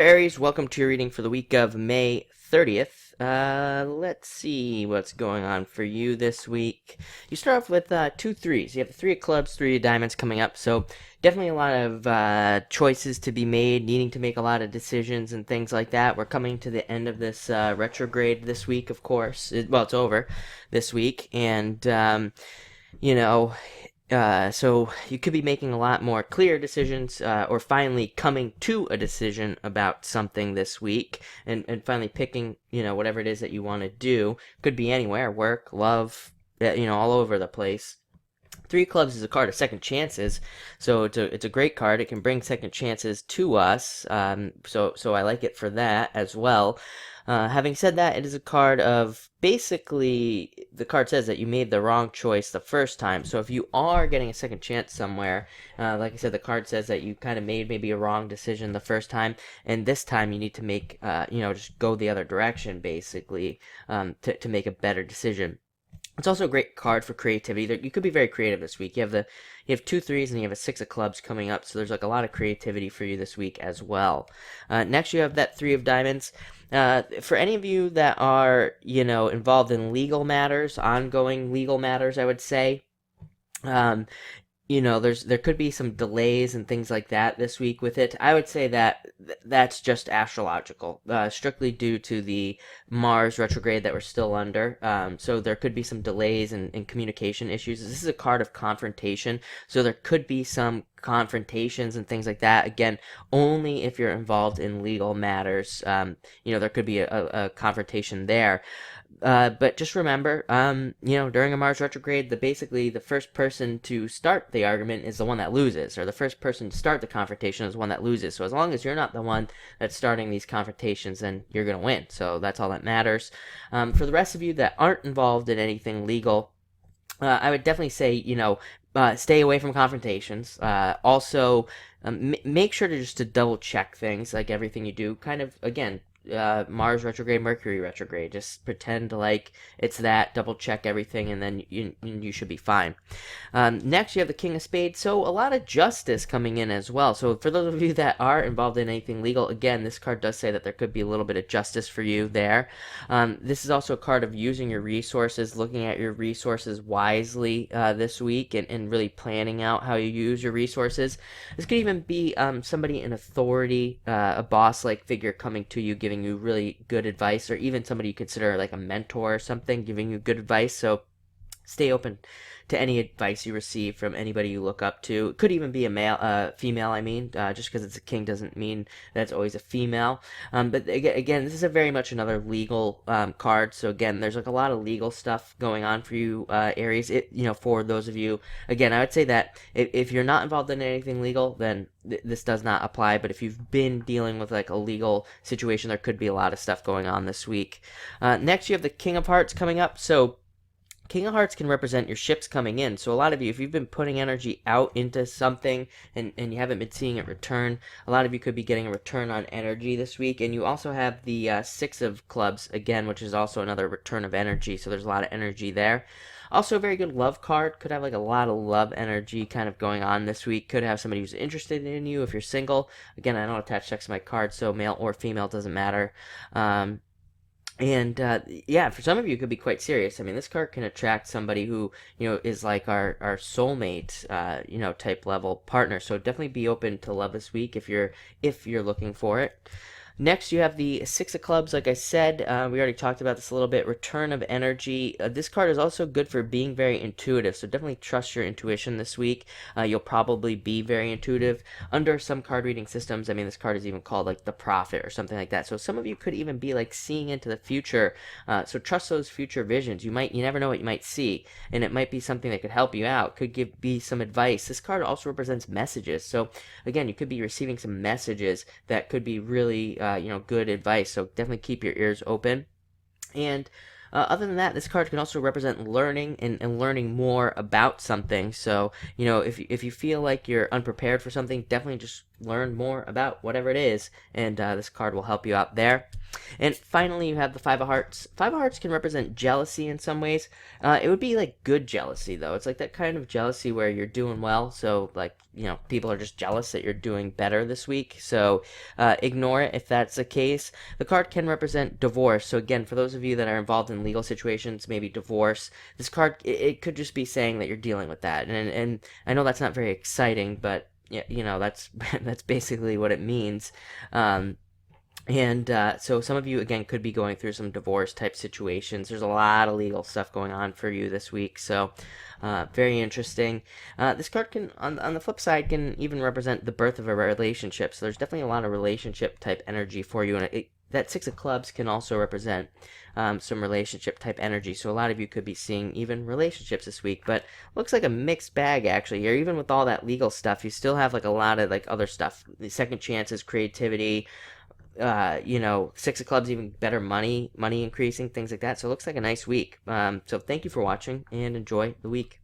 Aries, welcome to your reading for the week of May 30th. Let's see what's going on for you this week. You start off with two threes. You have the three of clubs, three of diamonds coming up, so definitely a lot of choices to be made, needing to make a lot of decisions and things like that. We're coming to the end of this retrograde this week, of course. It's over this week, and you know, so you could be making a lot more clear decisions, or finally coming to a decision about something this week, and finally picking, whatever it is that you want to do. Could be anywhere, work, love, all over the place. Three clubs is a card of second chances, so it's a great card. It can bring second chances to us, so I like it for that as well. Having said that, it is a card of basically the card says that you made the wrong choice the first time. So if you are getting a second chance somewhere, like I said, the card says that you kind of made maybe a wrong decision the first time, and this time you need to make, just go the other direction basically, to make a better decision. It's also a great card for creativity. You could be very creative this week. You have two threes and you have a six of clubs coming up, so there's like a lot of creativity for you this week as well. Next, you have that three of diamonds. For any of you that are involved in legal matters, ongoing legal matters, I would say. Um, there could be some delays and things like that this week with it. I would say that that's just astrological, strictly due to the Mars retrograde that we're still under. So there could be some delays and communication issues. This is a card of confrontation, so there could be some confrontations and things like that. Again, only if you're involved in legal matters. There could be a confrontation there. But just remember, during a Mars retrograde, basically the first person to start the argument is the one that loses, or the first person to start the confrontation is the one that loses. So as long as you're not the one that's starting these confrontations, then you're going to win. So that's all that matters. For the rest of you that aren't involved in anything legal, I would definitely say, stay away from confrontations. Also, make sure to double check things, like everything you do. Kind of, again, Mars retrograde, Mercury retrograde. Just pretend like it's that, double check everything, and then you should be fine. Next, you have the King of Spades, so a lot of justice coming in as well. So for those of you that are involved in anything legal, again, this card does say that there could be a little bit of justice for you there. This is also a card of using your resources, looking at your resources wisely this week, and really planning out how you use your resources. This could even be somebody in authority, a boss-like figure coming to you, giving you really good advice, or even somebody you consider like a mentor or something, giving you good advice. So stay open to any advice you receive from anybody you look up to. It could even be a female. I mean, just because it's a king doesn't mean that it's always a female. But again, this is a very much another legal card. So again, there's like a lot of legal stuff going on for you, Aries. For those of you, again, I would say that if you're not involved in anything legal, then this does not apply. But if you've been dealing with like a legal situation, there could be a lot of stuff going on this week. Next, you have the King of Hearts coming up. So King of Hearts can represent your ships coming in. So a lot of you, if you've been putting energy out into something and you haven't been seeing it return, a lot of you could be getting a return on energy this week. And you also have the Six of Clubs, again, which is also another return of energy. So there's a lot of energy there. Also, a very good love card. Could have like a lot of love energy kind of going on this week. Could have somebody who's interested in you if you're single. Again, I don't attach sex to my card, so male or female doesn't matter. And for some of you, it could be quite serious. I mean, this card can attract somebody who, is like our soulmate, type level partner. So definitely be open to love this week if you're looking for it. Next, you have the Six of Clubs. Like I said, we already talked about this a little bit. Return of energy. This card is also good for being very intuitive, so definitely trust your intuition this week. You'll probably be very intuitive. Under some card reading systems, I mean, this card is even called like the Prophet or something like that. So some of you could even be like seeing into the future. So trust those future visions. You never know what you might see, and it might be something that could help you out. Could be some advice. This card also represents messages. So again, you could be receiving some messages that could be really good advice. So definitely keep your ears open. And other than that, this card can also represent learning and learning more about something. So, if you feel like you're unprepared for something, definitely just learn more about whatever it is, and this card will help you out there. And finally, you have the Five of Hearts. Five of Hearts can represent jealousy in some ways. It would be like good jealousy, though. It's like that kind of jealousy where you're doing well, so like people are just jealous that you're doing better this week. So ignore it if that's the case. The card can represent divorce. So again, for those of you that are involved in legal situations, maybe divorce, this card it could just be saying that you're dealing with that. And I know that's not very exciting, but yeah, that's that's basically what it means. And so some of you, again, could be going through some divorce type situations. There's a lot of legal stuff going on for you this week. So very interesting. This card can, on the flip side, can even represent the birth of a relationship. So there's definitely a lot of relationship type energy for you. And that Six of Clubs can also represent some relationship type energy. So a lot of you could be seeing even relationships this week. But looks like a mixed bag, actually. Here, even with all that legal stuff, you still have like a lot of like other stuff. The second chances, creativity, Six of Clubs, even better money increasing, things like that. So it looks like a nice week. So thank you for watching and enjoy the week.